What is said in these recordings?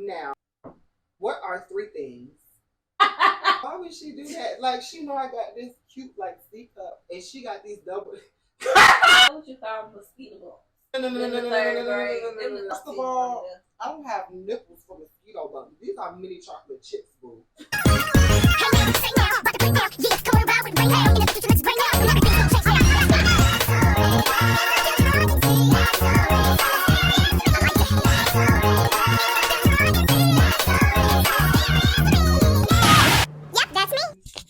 Now, what are 3 things? Why would she do that? Like, she know I got this cute, like, C cup, and she got these double. What you call mosquito No. No. First of all, I don't have nipples for mosquito bugs. These are mini chocolate chips, boo.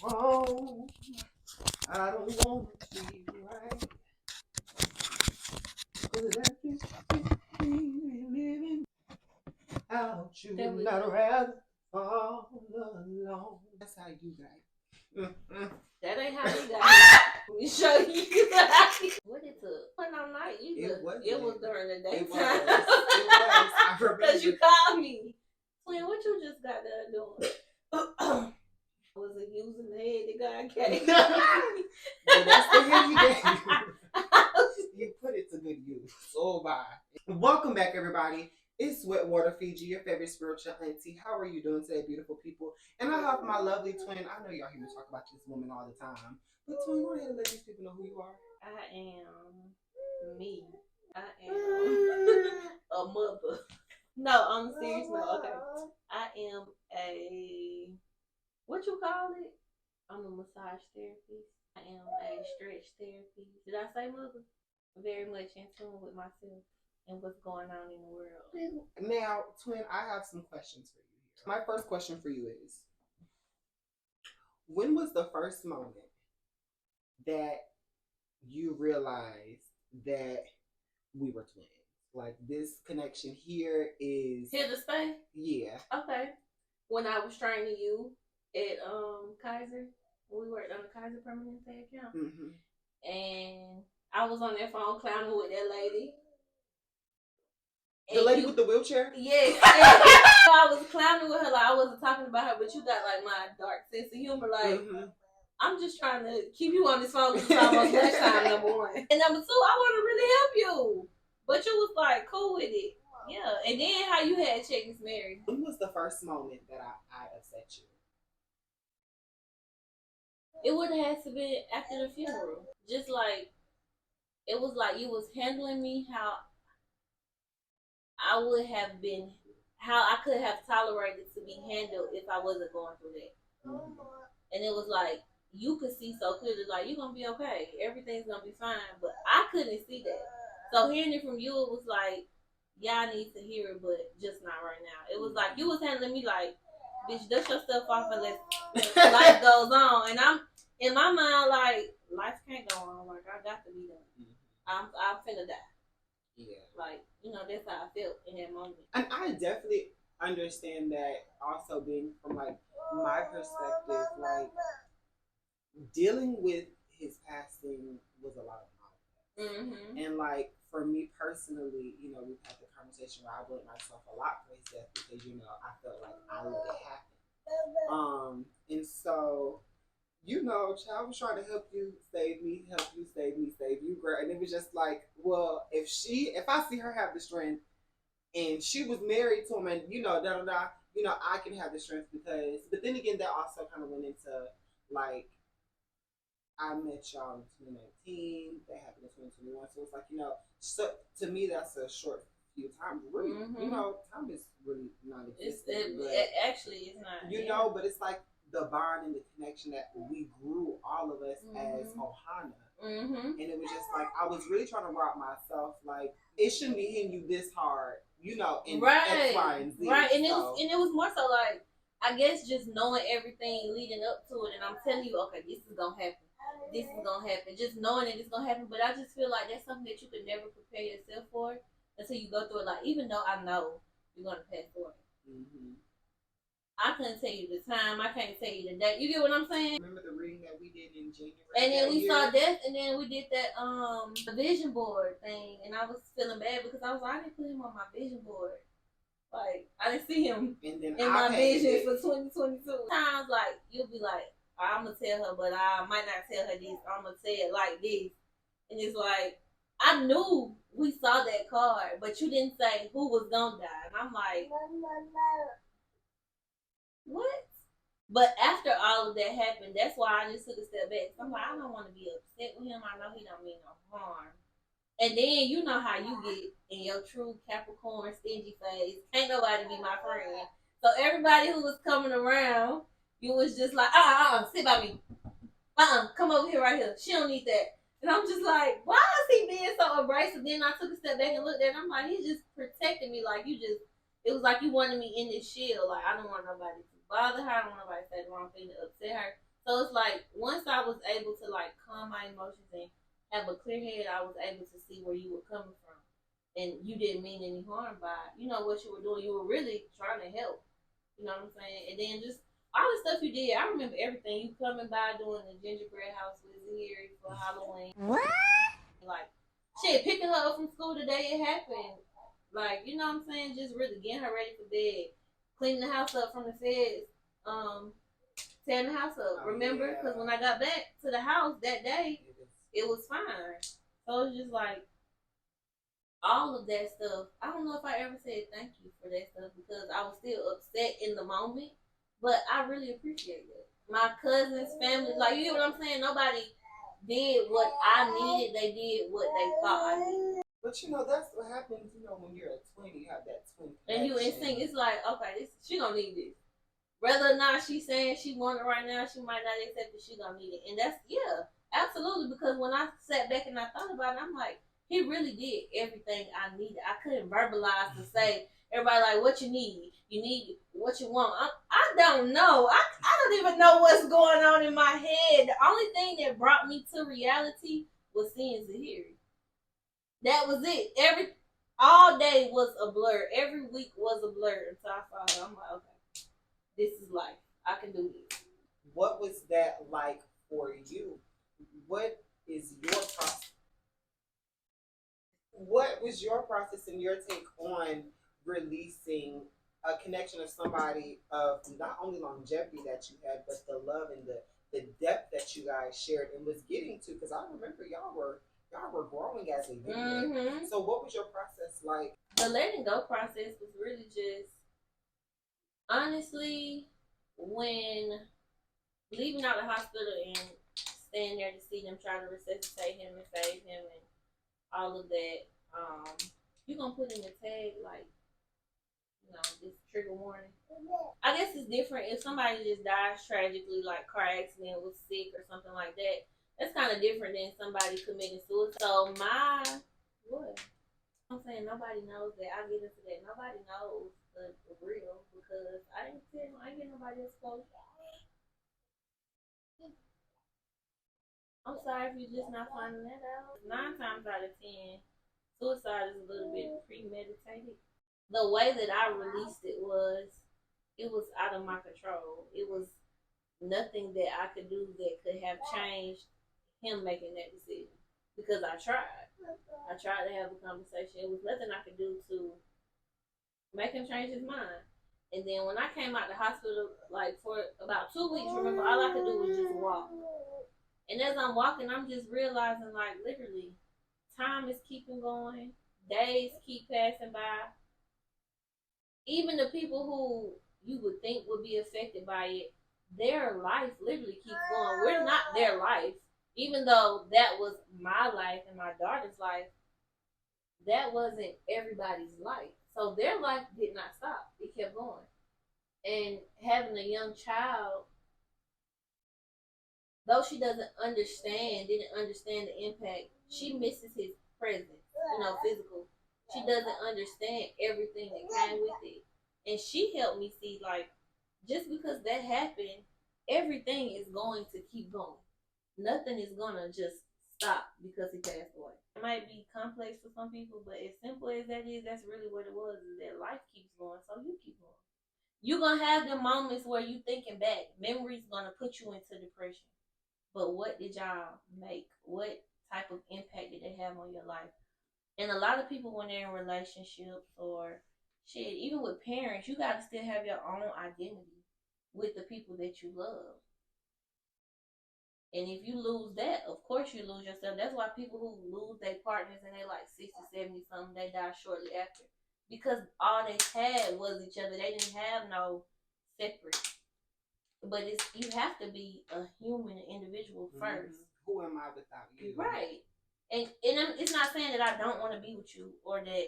Oh, I don't want to be right. Living out you not rather all alone. That's how you got it. That ain't how you got it. Let me show you. What it took? When I'm not either. It was during the daytime. It was. I remember. Because you called me. Twin, what you just got done doing? Was it using the head that God gave? Well, that's the head you gave. You put it to good use. Oh, bye. Welcome back, everybody. It's Wterfiji, your favorite spiritual auntie. How are you doing today, beautiful people? And I have my lovely twin. I know y'all hear me talk about this woman all the time. But twin, go ahead and let these people know who you are. I am me. I am a mother. No, on a serious note. Okay. I am a... What you call it? I'm a massage therapist. I am a stretch therapist. Did I say mother? Very much in tune with myself and what's going on in the world. Now, twin, I have some questions for you here. My first question for you is, when was the first moment that you realized that we were twins? Like, this connection here is... Here to stay? Yeah. Okay. When I was training you at KIYE, we worked on the KIYE permanent pay account, and I was on that phone clowning with that lady. The lady with the wheelchair? Yeah. I was clowning with her, like I wasn't talking about her, but you got like my dark sense of humor. Like, I'm just trying to keep you on this phone because it's almost lunchtime, number 1. And number 2, I want to really help you. But you was like cool with it. Yeah. And then how you had checked Miss Mary. When was the first moment that I upset you? It would have had to be after the funeral. Just like, it was like you was handling me how I would have been, how I could have tolerated to be handled if I wasn't going through that. And it was like, you could see so clearly, like, you're going to be okay. Everything's going to be fine. But I couldn't see that. So hearing it from you, it was like, y'all need to hear it, but just not right now. It was like, you was handling me like, bitch, dust your stuff off and let life goes on. And I'm, in my mind, like, life can't go on. Like, I got to be done. I'm finna die. Yeah. Like, you know, that's how I felt in that moment. And I definitely understand that also, being from, like, my perspective, like, dealing with his passing was a lot of conflict. And, like, for me personally, you know, we've had the conversation where I blame myself a lot for his death because, you know, I felt like I let it happen. And so, you know, child was trying to help you, save me, save you, girl. And it was just like, well, if I see her have the strength and she was married to him and, you know, you know, I can have the strength because, but then again, that also kind of went into, like, I met y'all in 2019, that happened in 2021. So it's like, you know, so to me, that's a short few times. Really, you know, time is really not existent. Actually, it's not. You know, but it's like the bond and the connection that we grew, all of us, as Ohana. And it was just like, I was really trying to rock myself, like, it shouldn't be hitting you this hard, you know, in X, Y, and Z. Right, and it was more so like, I guess just knowing everything leading up to it, and I'm telling you, okay, this is gonna happen. This is gonna happen. Just knowing that it's gonna happen, but I just feel like that's something that you could never prepare yourself for until you go through it. Like, even though I know you're gonna pass through it. I couldn't tell you the time. I can't tell you the date. You get what I'm saying? Remember the reading that we did in January? And then we saw death, and then we did that vision board thing, and I was feeling bad because I was like, I didn't put him on my vision board. Like, I didn't see him in my vision for 2022. Times like you'll be like, I'm gonna tell her, but I might not tell her this. I'm gonna say it like this, and it's like I knew we saw that card, but you didn't say who was gonna die. And I'm like, what? But after all of that happened, that's why I just took a step back. I'm like, I don't want to be upset with him. I know he don't mean no harm. And then you know how you get in your true Capricorn stingy phase. Can't nobody be my friend. So everybody who was coming around, you was just like, sit by me. Come over here right here. She don't need that. And I'm just like, why is he being so abrasive? Then I took a step back and looked at it. I'm like, he's just protecting me. Like, it was like you wanted me in this shield. Like, I don't want nobody to bother her. I don't want nobody to say the wrong thing to upset her. So it's like, once I was able to, like, calm my emotions and have a clear head, I was able to see where you were coming from. And you didn't mean any harm by, what you were doing. You were really trying to help. You know what I'm saying? And then just all the stuff you did, I remember everything. You coming by doing the gingerbread house with Zahiri for Halloween. What? Like, shit, picking her up from school the day it happened. Like, you know what I'm saying? Just really getting her ready for bed. Cleaning the house up from the feds. Tearing the house up. Remember? Because when I got back to the house that day, it was fine. So it's just like, all of that stuff. I don't know if I ever said thank you for that stuff because I was still upset in the moment, but I really appreciate it. My cousins, family, like, you know what I'm saying? Nobody did what I needed. They did what they thought I needed. But that's what happens, when you're a twin, you have that twin connection. And you instinct, it's like, okay, she gonna need this. Whether or not she's saying she want it right now, she might not accept it, she gonna need it. And that's, yeah, absolutely, because when I sat back and I thought about it, I'm like, he really did everything I needed. I couldn't verbalize to say, everybody like, what you need? You need what you want. I don't know. I don't even know what's going on in my head. The only thing that brought me to reality was seeing Zahiri. That was it. All day was a blur. Every week was a blur until I saw her. I'm like, okay, this is life. I can do this. What was that like for you? What is your process? What was your process and your take on releasing a connection of somebody of not only longevity that you had, but the love and the depth that you guys shared and was getting to? Because I remember y'all were growing as a unit. Mm-hmm. So what was your process like? The letting go process was really just, honestly, when leaving out the hospital and staying there to see them try to resuscitate him and save him and all of that, you're gonna put in a tag like, this trigger warning. I guess it's different if somebody just dies tragically, like car accident, was sick or something like that. That's kind of different than somebody committing suicide. So I'm saying, nobody knows that. I get into that. Nobody knows the real because I didn't get nobody else close. I'm sorry if you're just not finding that out. 9 times out of 10, suicide is a little bit premeditated. The way that I released it was out of my control. It was nothing that I could do that could have changed him making that decision. Because I tried. I tried to have a conversation. It was nothing I could do to make him change his mind. And then when I came out the hospital, like for about 2 weeks, remember, all I could do was just walk. And as I'm walking, I'm just realizing, like, literally, time is keeping going. Days keep passing by. Even the people who you would think would be affected by it, their life literally keeps going. We're not their life. Even though that was my life and my daughter's life, that wasn't everybody's life. So their life did not stop. It kept going. And having a young child, though she didn't understand the impact, she misses his presence, physical. She doesn't understand everything that came with it. And she helped me see, like, just because that happened, everything is going to keep going. Nothing is going to just stop because he passed away. It might be complex for some people, but as simple as that is, that's really what it was, is that life keeps going, so you keep going. You're going to have the moments where you thinking back. Memories going to put you into depression. But what did y'all make? What type of impact did they have on your life? And a lot of people, when they're in relationships or shit, even with parents, you got to still have your own identity with the people that you love. And if you lose that, of course you lose yourself. That's why people who lose their partners and they like 60, 70 something, they die shortly after. Because all they had was each other. They didn't have no separate. But you have to be a human, an individual first. Who am I without you? Right. And it's not saying that I don't want to be with you or that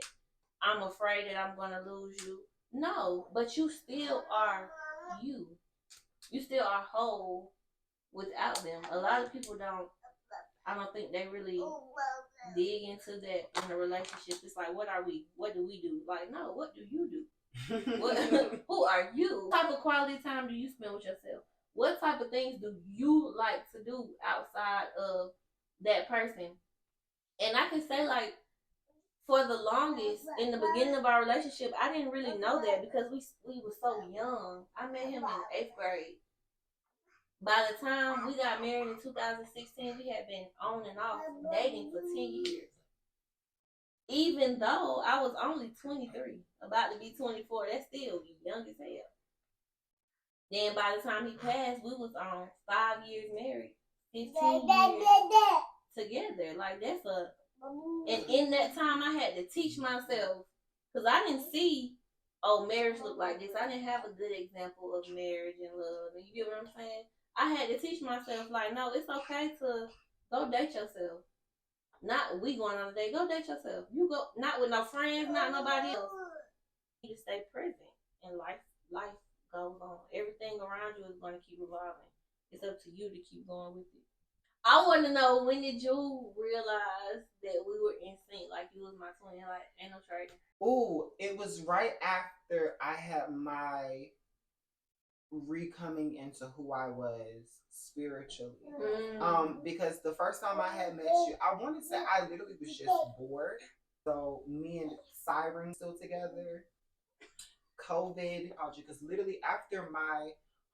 I'm afraid that I'm going to lose you. No, but you still are you. You still are whole without them. A lot of people I don't think they really dig into that in a relationship. It's like, what are we? What do we do? Like, no, what do you do? Who are you? What type of quality time do you spend with yourself? What type of things do you like to do outside of that person? And I can say, like, for the longest, in the beginning of our relationship, I didn't really know that because we were so young. I met him in 8th grade. By the time we got married in 2016, we had been on and off dating for 10 years. Even though I was only 23, about to be 24, that's still young as hell. Then by the time he passed, we was on 5 years married, 15 years together. Like, that's and in that time I had to teach myself, because I didn't see, marriage look like this. I didn't have a good example of marriage and love. And you get what I'm saying? I had to teach myself, like, no, it's okay to go date yourself. Not we going on a date. Go date yourself. You go, not with no friends, not nobody else. You need to stay present, and life goes on. Everything around you is going to keep revolving. It's up to you to keep going with it. I want to know, when did you realize that we were in sync? Like, you was my twin. Like, ain't no trading. Ooh, it was right after I had my recoming into who I was spiritually. Because the first time I had met you, I want to say I literally was just bored. So me and Siren still together. COVID, because literally after my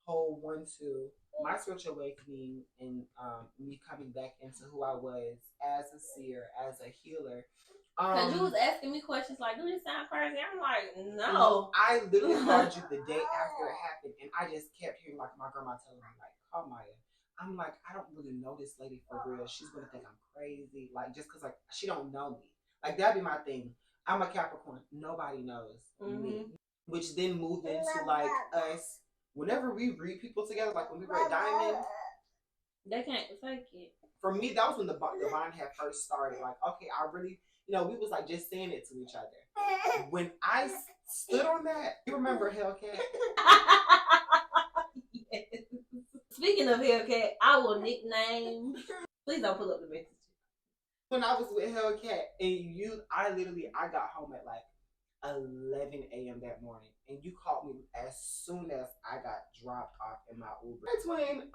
whole 1-2, my spiritual awakening and me coming back into who I was as a seer, as a healer. Because you was asking me questions like, do this sound crazy? I'm like, no. I literally called you the day after it happened, and I just kept hearing like my grandma telling me, like, "Oh, Maya." I'm like, I don't really know this lady for real. She's gonna think I'm crazy, like, just because like she don't know me. Like, that'd be my thing. I'm a Capricorn. Nobody knows me, which then moved into like us. Whenever we read people together, like when we read Diamond, they can't fake it. For me, that was when the bond had first started. Like, okay, I really, we was like just saying it to each other. When I stood on that, you remember Hellcat? Yes. Speaking of Hellcat, I will nickname. Please don't pull up the message. When I was with Hellcat and I got home at like 11 a.m. that morning, and you called me as soon as I got dropped off in my Uber. Hey, twin.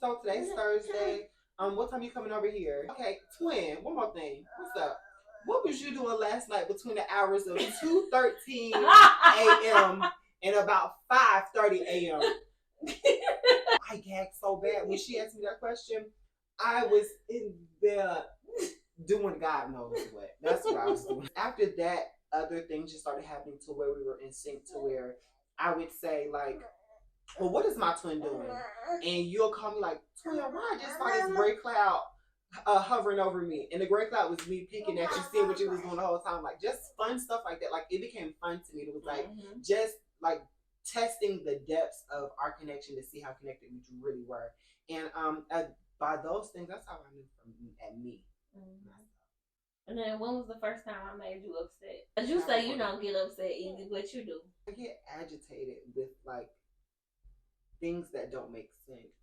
So today's Thursday. What time you coming over here? Okay, twin. One more thing. What's up? What was you doing last night between the hours of 2:13 a.m. and about 5:30 a.m.? I gagged so bad when she asked me that question. I was in there doing God knows what. That's what I was doing. After that, other things just started happening to where we were in sync, to where I would say like, well, what is my twin doing? And you'll call me like, twin, why I just saw this gray cloud hovering over me. And the gray cloud was me peeking at you, seeing what you was doing the whole time. Like, just fun stuff like that. Like, it became fun to me. It was like, just like testing the depths of our connection to see how connected we really were. And by those things, that's how I knew at me. And then when was the first time I made you upset? As you say, you don't get upset easy, but you do. I get agitated with like things that don't make sense.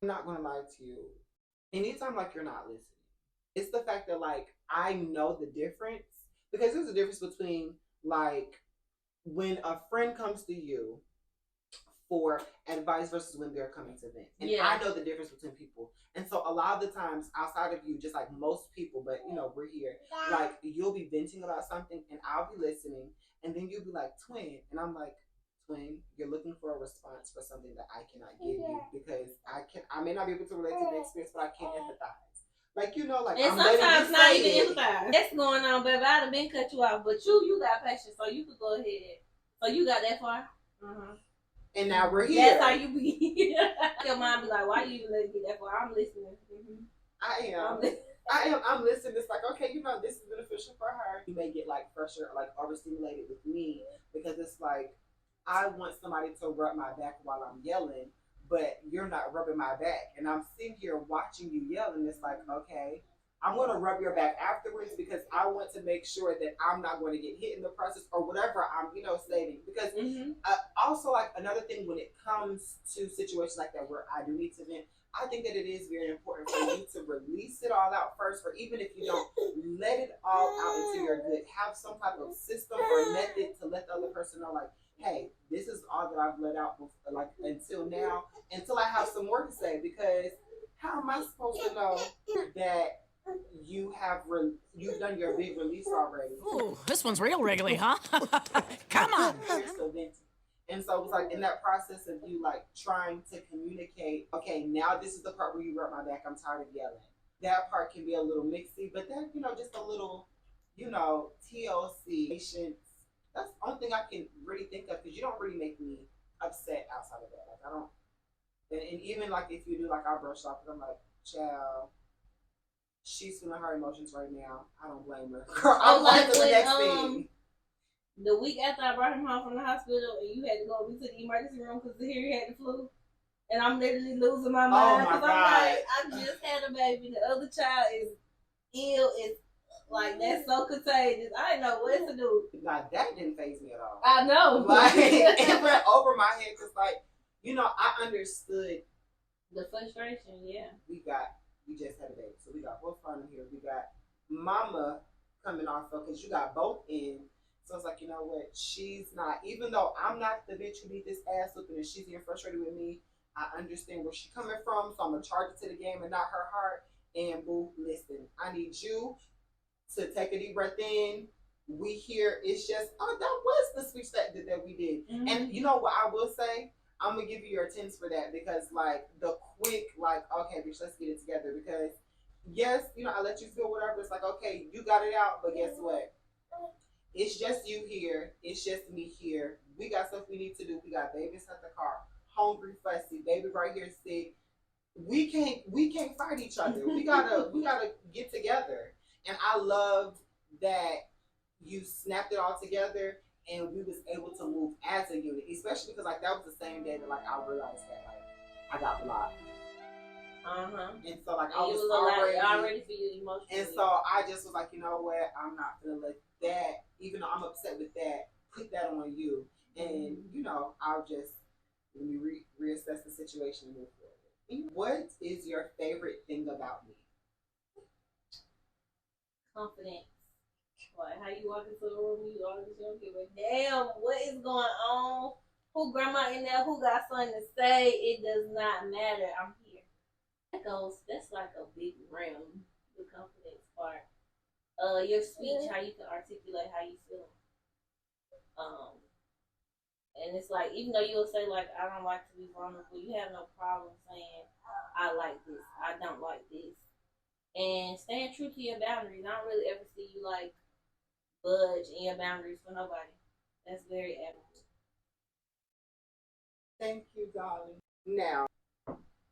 I'm not gonna lie to you. Anytime like you're not listening, it's the fact that like I know the difference, because there's a difference between like when a friend comes to you for advice versus when they're coming to vent. And I know the difference between people. And so a lot of the times outside of you, just like most people, but we're here, like you'll be venting about something and I'll be listening, and then you'll be like, twin, and I'm like, twin, you're looking for a response for something that I cannot give you, because I may not be able to relate to the experience, but I can't empathize. Like, like, and I'm sometimes not even empathize. That's going on, baby. I'd have been cut you off, but you got patience, so you could go ahead. So you got that far. And now we're here. That's how you be. Your mom be like, why you even let it get that far? I'm listening. I'm listening. It's like, okay, this is beneficial for her. You may get like frustrated, like overstimulated with me because it's like I want somebody to rub my back while I'm yelling, but you're not rubbing my back, and I'm sitting here watching you yell, and it's like, okay, I'm going to rub your back afterwards because I want to make sure that I'm not going to get hit in the process or whatever I'm, stating. Because also, like, another thing when it comes to situations like that where I do need to vent, I think that it is very important for you to release it all out first, or even if you don't, let it all out into your good. Have some type of system or method to let the other person know, like, hey, this is all that I've let out, like, until now, until I have some more to say. Because how am I supposed to know that you've done your big release already? Ooh, this one's real wriggly, huh? Come on. And so it was like in that process of you like trying to communicate, okay, now this is the part where you rub my back, I'm tired of yelling. That part can be a little mixy, but then, just a little, TLC, patience. That's the only thing I can really think of, because you don't really make me upset outside of that. Like, I don't, and even like if you do like our brush off, I'm like, child, she's feeling her emotions right now. I don't blame her. I'm like the next thing. The week after I brought him home from the hospital, and you had to go to the emergency room because he had the flu, and I'm literally losing my mind because I'm like, I just had a baby. The other child is ill. It's like, that's so contagious. I didn't know what to do. Nah, that didn't faze me at all. I know. Like, it went over my head because, like, I understood the frustration. Yeah. We just had a baby, so we got both partners here. We got mama coming also because you got both in. So it's like, you know what? She's not, even though I'm not the bitch who need this ass whooping and she's getting frustrated with me, I understand where she's coming from. So I'm going to charge it to the game and not her heart. And boo, listen, I need you to take a deep breath in. We here. It's just, that was the speech that we did. Mm-hmm. And you know what I will say? I'm going to give you your tens for that because, like, the quick, like, okay, bitch, let's get it together. Because, yes, I let you feel whatever. It's like, okay, you got it out, but guess what? It's just you here. It's just me here. We got stuff we need to do. We got babies at the car, hungry, fussy, baby right here sick. We can't fight each other. We gotta get together. And I loved that you snapped it all together and we was able to move as a unit, especially because like that was the same day that like I realized that like I got blocked. And so like I was already feeling emotional. And so I just was like, you know what? I'm not gonna let that, even though I'm upset with that, put that on you. And I'll just let me reassess the situation and move forward. What is your favorite thing about me? Confidence. Like how you walk into the room, you always don't give a damn what is going on. Who grandma in there? Who got something to say? It does not matter. I'm here. That's like a big realm, the confidence part. Your speech, how you can articulate how you feel. And it's like, even though you'll say like, I don't like to be vulnerable, you have no problem saying, I like this, I don't like this. And staying true to your boundaries. I don't really ever see you like budge in your boundaries for nobody. That's very admirable. Thank you, darling. Now,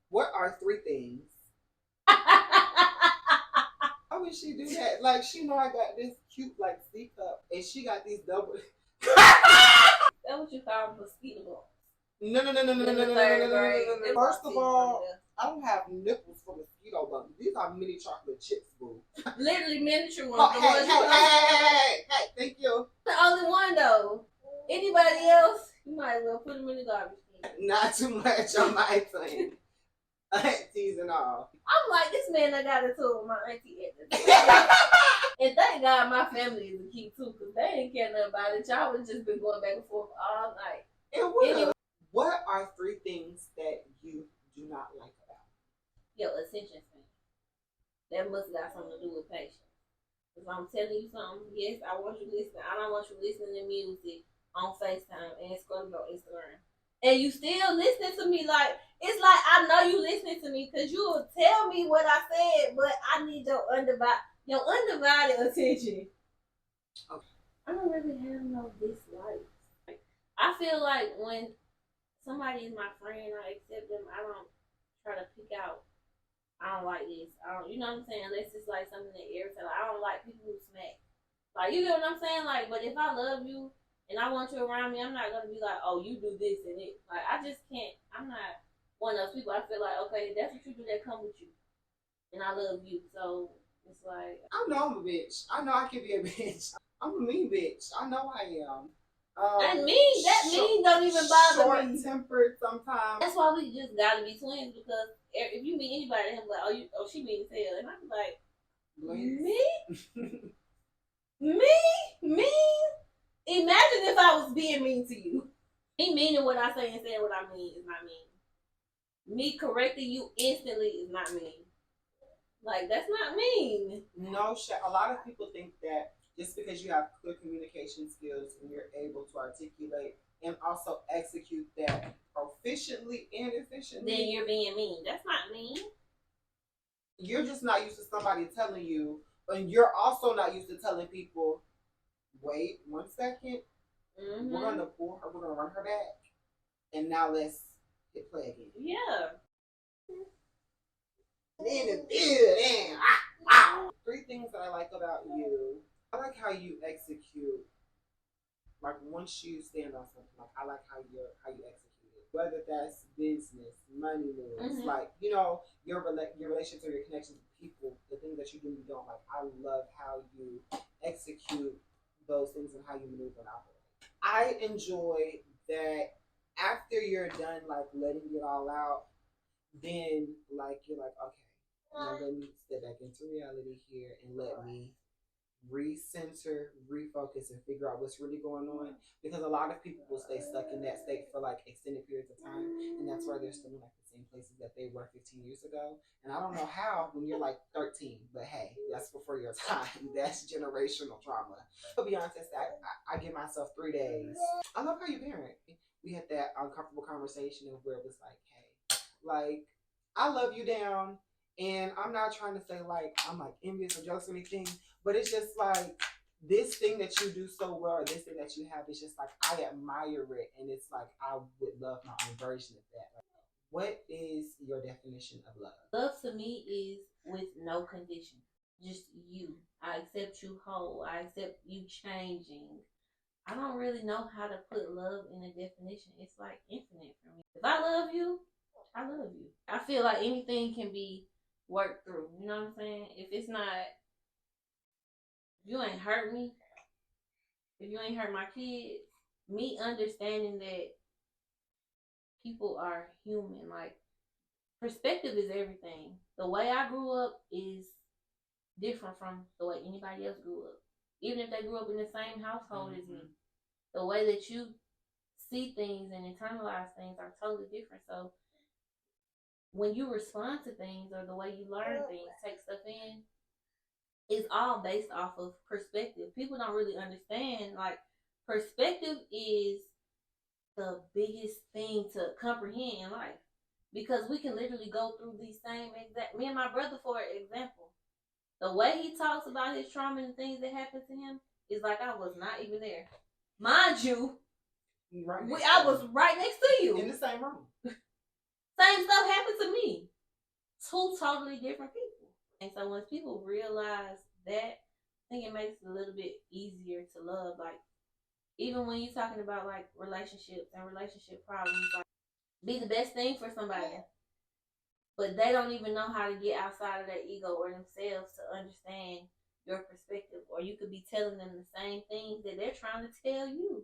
what are 3 things? How would she do that? Like, she know I got this cute, like, C cup, and she got these double. That's what you call mosquito balls. No. First of all, I don't have nipples for mosquito bugs. These are mini chocolate chips, boo. Literally miniature ones. Hey, thank you. The only one, though. Anybody else, you might as well put them in the garbage can. Not too much on my thing. Aunties and all. I'm like, this man I got into with my auntie at the time. And thank God my family is a key too, because they didn't care nothing about it. Y'all would just been going back and forth all night. Anyway, what are 3 things that you do not like about me? Your attention span. That must got something to do with patience. If I'm telling you something, yes, I want you listening. I don't want you listening to music on FaceTime and scrolling on Instagram. And you still listening to me like, it's like I know you listening to me because you will tell me what I said, but I need your undivided attention. Okay. I don't really have no dislikes. I feel like when somebody is my friend, I accept them. I don't try to pick out. I don't like this. I don't, you know what I'm saying? Unless it's like something that irritates. Like, I don't like people who smack. Like, you get what I'm saying? Like, but if I love you and I want you around me, I'm not gonna be like, oh, you do this and it. Like, I just can't. I'm not one of those people. I feel like, okay, that's what you do. That come with you, and I love you. So it's like, I know I'm a bitch. I know I can be a bitch. I'm a mean bitch. I know I am. and mean, that mean don't even bother me. Short-tempered sometimes. That's why we just gotta be twins, because if you meet anybody, they'll be like, oh, she mean as hell, and I'm like, me, me. Imagine if I was being mean to you. Me meaning what I say and saying what I mean is not mean. Me correcting you instantly is not mean. Like, that's not mean. No, a lot of people think that just because you have clear communication skills and you're able to articulate and also execute that proficiently and efficiently, then you're being mean. That's not mean. You're just not used to somebody telling you, and you're also not used to telling people, wait 1 second, we're gonna pull her, we're gonna run her back, and now let's hit play again. Yeah. Three things that I like about you. I like how you execute. Like, once you stand on something, like, I like how you execute it. Whether that's business, money moves, like, you know, your relationships or your connections with people, the things that you do and you don't like. I love how you execute those things and how you maneuver and operate. I enjoy that after you're done, like, letting it all out, then, like, you're like, okay, now let me step back into reality here and let me recenter, refocus, and figure out what's really going on. Because a lot of people will stay stuck in that state for like extended periods of time, and that's why they're still in like the same places that they were 15 years ago. And I don't know how when you're like 13, but hey, that's before your time. That's generational trauma. To be honest, I give myself 3 days. I love how you parent. We had that uncomfortable conversation where it was like, hey, like, I love you down. And I'm not trying to say like I'm like envious or jealous or anything, but it's just like this thing that you do so well, or this thing that you have, is just like I admire it, and it's like I would love my own version of that. Like, what is your definition of love? Love to me is with no condition, just you. I accept you whole. I accept you changing. I don't really know how to put love in a definition. It's like infinite for me. If I love you, I love you. I feel like anything can be work through. You know what I'm saying? If it's not, if you ain't hurt me, if you ain't hurt my kids, me understanding that people are human, like, perspective is everything. The way I grew up is different from the way anybody else grew up. Even if they grew up in the same household as me. The way that you see things and internalize things are totally different. So when you respond to things, or the way you learn things, take stuff in, it's all based off of perspective. People don't really understand, like, perspective is the biggest thing to comprehend in life, because we can literally go through these same exact, me and my brother, for example, the way he talks about his trauma and things that happened to him is like I was not even there. Mind you, I was right next to you. In the same room. Same stuff happened to me. Two totally different people. And so once people realize that, I think it makes it a little bit easier to love. Like, even when you're talking about like relationships and relationship problems, like, be the best thing for somebody, but they don't even know how to get outside of their ego or themselves to understand your perspective. Or you could be telling them the same things that they're trying to tell you,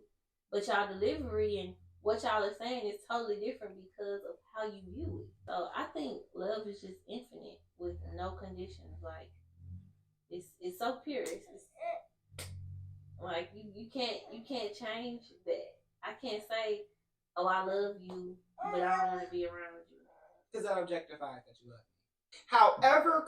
but y'all delivery and what y'all are saying is totally different because of how you view it. So I think love is just infinite with no conditions. Like, it's so pure. It's like you can't change that. I can't say, oh, I love you, but I don't want to be around you. Because that objectifies that you love me. However,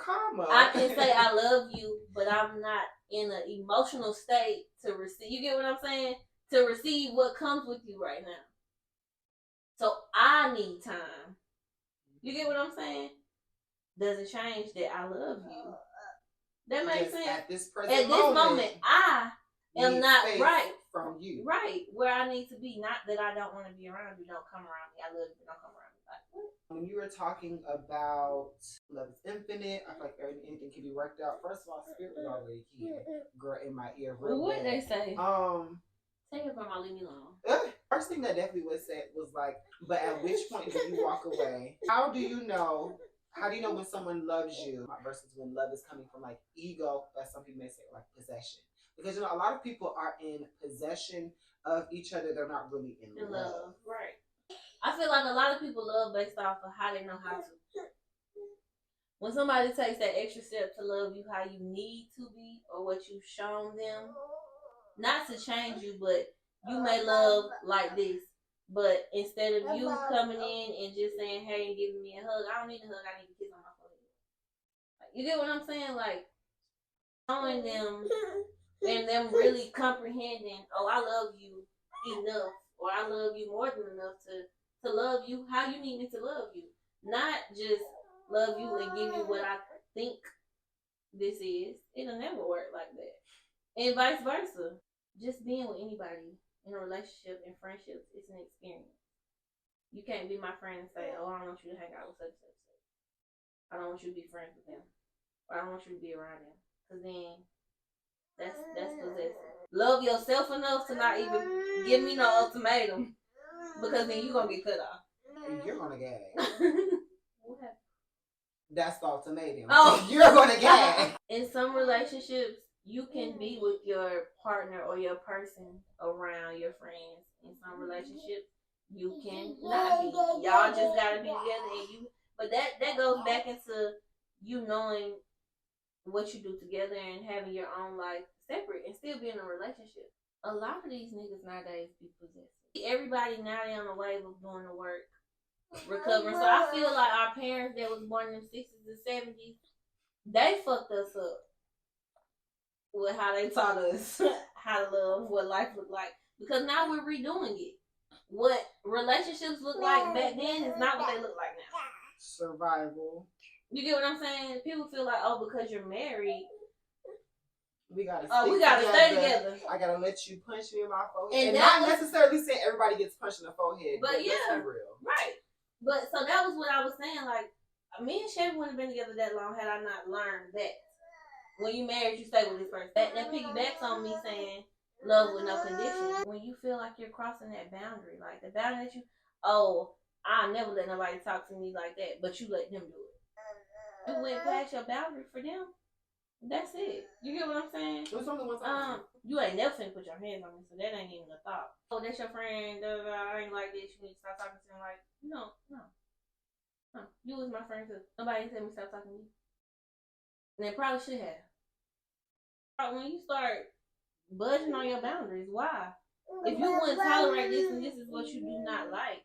I can say I love you, but I'm not in an emotional state to receive. You get what I'm saying? To receive what comes with you right now. So I need time. You get what I'm saying? Doesn't change that I love you. That makes sense. At this moment, I am not space. right. from you. Right. Where I need to be. Not that I don't want to be around you. Don't come around me. I love you. Don't come around me. Like, what? When you were talking about love is infinite, I feel like anything can be worked out. First of all, spirit was already here, girl, in my ear. What they say? Take it from my leave me alone. First thing that definitely was said was like, but at which point do you walk away? How do you know? How do you know when someone loves you versus when love is coming from like ego, as some people may say, like possession? Because a lot of people are in possession of each other. They're not really in love. Right. I feel like a lot of people love based off of how they know how to. When somebody takes that extra step to love you how you need to be or what you've shown them, not to change you, but you may love like this. But instead of you coming in and just saying, hey, and giving me a hug, I don't need a hug, I need a kiss on my forehead. Like, you get what I'm saying? Like, showing them and them really comprehending, oh, I love you enough, or I love you more than enough to love you how you need me to love you. Not just love you and give you what I think this is. It'll never work like that. And vice versa. Just being with anybody in a relationship and friendships, it's an experience. You can't be my friend and say, oh, I don't want you to hang out with such and such. I don't want you to be friends with them. Or I don't want you to be around them. Because then that's possessive. Love yourself enough to not even give me no ultimatum. Because then you're going to get cut off. You're going to gag. What happened? That's the ultimatum. Oh. You're going to gag. In some relationships, you can be with your partner or your person around your friends. In some relationships, you can not be. Y'all just gotta be together, and but that goes back into you knowing what you do together and having your own life separate and still be in a relationship. A lot of these niggas nowadays be possessive. Everybody now they on the wave of doing the work, recovering. So I feel like our parents that was born in the 60s and 70s, they fucked us up with how they taught us how to love, what life looked like. Because now we're redoing it. What relationships look like back then is not what they look like now. Survival. You get what I'm saying? People feel like, oh, because you're married, we gotta stay together. I gotta let you punch me in my forehead. And not necessarily saying everybody gets punched in the forehead. But yeah, let's be real. Right. But so that was what I was saying. Like, me and Chevy wouldn't have been together that long had I not learned that. When you married, you stay with this person. That piggybacks on me saying love with no conditions. When you feel like you're crossing that boundary, like the boundary that I'll never let nobody talk to me like that, but you let them do it. You went past your boundary for them. That's it. You get what I'm saying? What's on the one time? You ain't never finna put your hands on me, so that ain't even a thought. Oh, that's your friend. I ain't like this. You need to stop talking to him. Like, no. You was my friend too. Nobody tell me stop talking to me. And they probably should have. When you start budging on your boundaries, why? If you wouldn't tolerate this and this is what you do not like,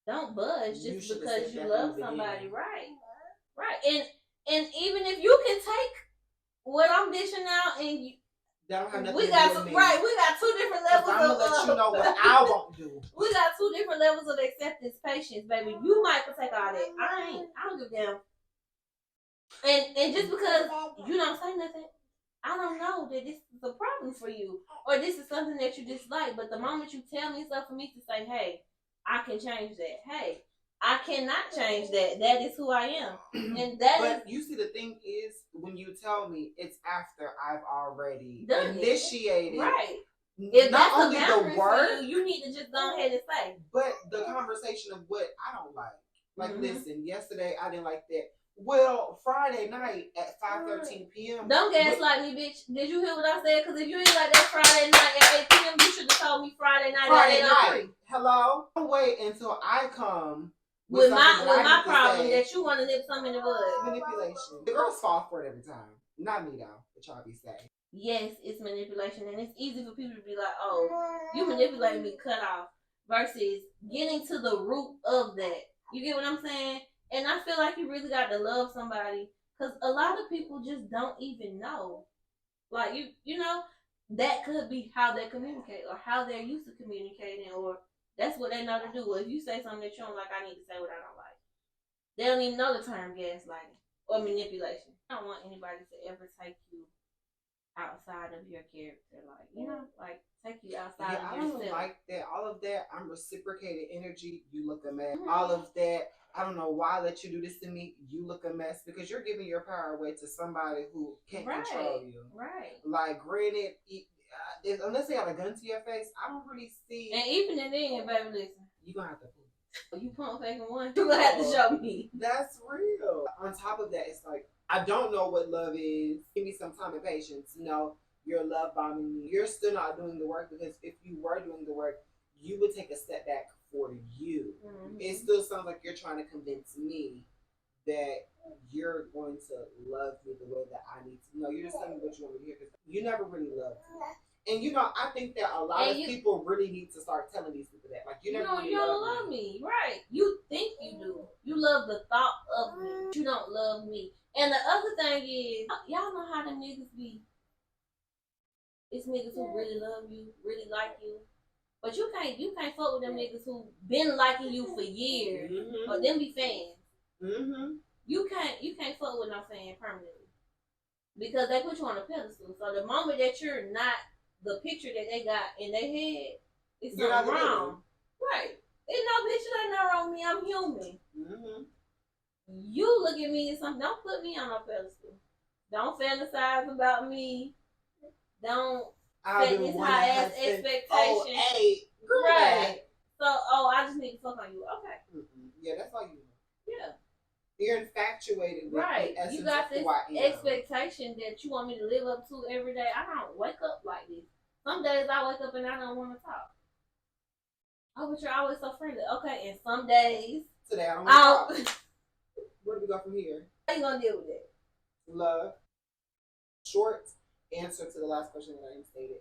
don't budge just because you love somebody. Right. And even if you can take what I'm dishing out and you, we got two different levels I'm gonna let you know what I won't do. We got two different levels of acceptance, patience, baby. You might take all that. I don't give a damn. And just because you don't say nothing, I don't know that this is a problem for you or this is something that you dislike. But the moment you tell me stuff for me to say, hey, I can change that. Hey, I cannot change that. That is who I am. And but you see, the thing is, when you tell me, it's after I've already initiated. Right. If not that's only the word, you need to just go ahead and say. But the conversation of what I don't like. Like, listen, yesterday I didn't like that. Well, Friday night at 5:13 p.m. Don't gaslight me, bitch. Did you hear what I said? Because if you ain't like that Friday night at 8 p.m., you should have told me Friday night at 8:03. Hello? Don't wait until I come with my problem that you want to nip something in the bud. Manipulation. The girls fall for it every time. Not me though, but y'all be saying. Yes, it's manipulation, and it's easy for people to be like, "Oh, you manipulating me, cut off," versus getting to the root of that. You get what I'm saying? And I feel like you really got to love somebody because a lot of people just don't even know. Like, you know, that could be how they communicate or how they're used to communicating or that's what they know to do. Well, if you say something that you don't like, I need to say what I don't like. They don't even know the term gaslighting or manipulation. I don't want anybody to ever take you outside of your character, like, you know, like take you outside of I yourself. don't like that. All of that, I'm reciprocated energy. You look a mess. All of that, I don't know why I let you do this to me. You look a mess because you're giving your power away to somebody who can't control you. Right. Like, granted, unless they have a gun to your face, I don't really see. And even in then, baby, listen. You're going to have to prove. You pump faking one. You're going to have to show me. That's real. On top of that, it's like, I don't know what love is. Give me some time and patience. No, you're love bombing me. You're still not doing the work, because if you were doing the work, you would take a step back for you. Mm-hmm. It still sounds like you're trying to convince me that you're going to love me the way that I need to. No, you're just telling me what you want me to hear, because you never really loved me. And you know, I think that a lot of people really need to start telling these people that. Like, you never really you don't love me. Right. You think you do. You love the thought of me. You don't love me. And the other thing is, y'all know how them niggas be. It's niggas who really love you, really like you. But you can't fuck with them niggas who been liking you for years. Mm-hmm. Or them be fans. Mm-hmm. You can't fuck with no fan permanently. Because they put you on a pedestal. So the moment that you're not the picture that they got in their head, it's something wrong. Right. There's no picture, ain't no wrong with me. I'm human. Mm-hmm. You look at me as something. Don't put me on a pedestal. Don't fantasize about me. Don't set this high ass expectation. Oh, hey, right. So, I just need to fuck on you. Okay. Mm-hmm. Yeah, that's all you know. Yeah. You're infatuated with right. The essence you got of this who I am. expectation that you want me to live up to every day. I don't wake up like this. Some days I wake up and I don't want to talk. Oh, but you're always so friendly. Okay, and some days today I don't want to talk. Where do we go from here? How you gonna deal with it? Love. Short answer to the last question that I stated.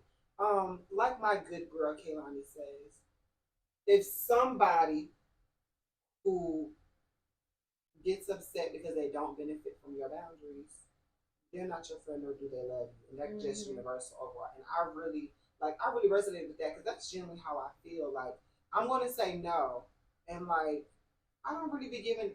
Like my good girl Kaylani says, if somebody who gets upset because they don't benefit from your boundaries, they're not your friend, nor do they love you. And that's just universal overall. And I really resonate with that, because that's generally how I feel. Like, I'm going to say no. And like, I don't really be giving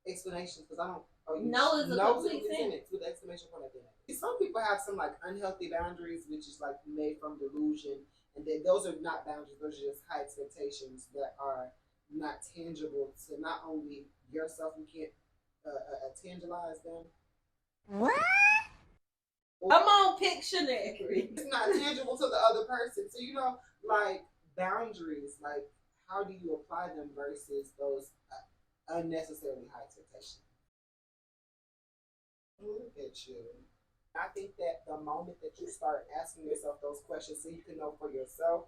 explanations, because I don't. No is a complete sentence with the exclamation point at the end. Some people have some like unhealthy boundaries, which is like made from delusion. And then those are not boundaries, those are just high expectations that are not tangible to not only yourself, you can't tangibleize them. What? Come on, Pictionary. It's not tangible to the other person. So, you know, like boundaries, like how do you apply them versus those unnecessarily high expectations? Look at you. I think that the moment that you start asking yourself those questions so you can know for yourself,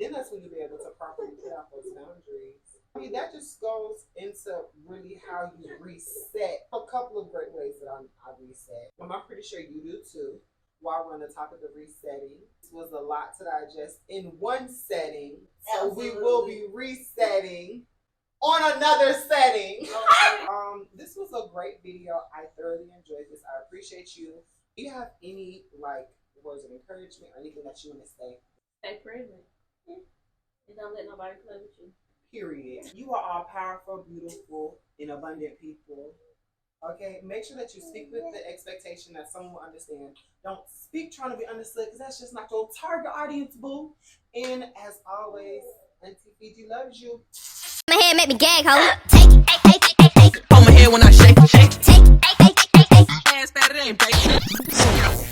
then that's when you'll be able to properly put out those boundaries. I mean, that just goes into really how you reset. A couple of great ways that I reset. I'm pretty sure you do too. While we're on the topic of resetting, this was a lot to digest in one setting. So Absolutely. We will be resetting on another setting. Okay. This was a great video. I thoroughly enjoyed this. I appreciate you. Do you have any like words of encouragement or anything that you want to say? Stay present. And don't let nobody play with you. Period. You are all powerful, beautiful, and abundant people. Okay? Make sure that you speak with the expectation that someone will understand. Don't speak trying to be understood, because that's just not your target audience, boo. And as always, Wterfiji loves you. My head make me gag, ho. Take it. On my head when I shake. Take it. Ass better than bacon.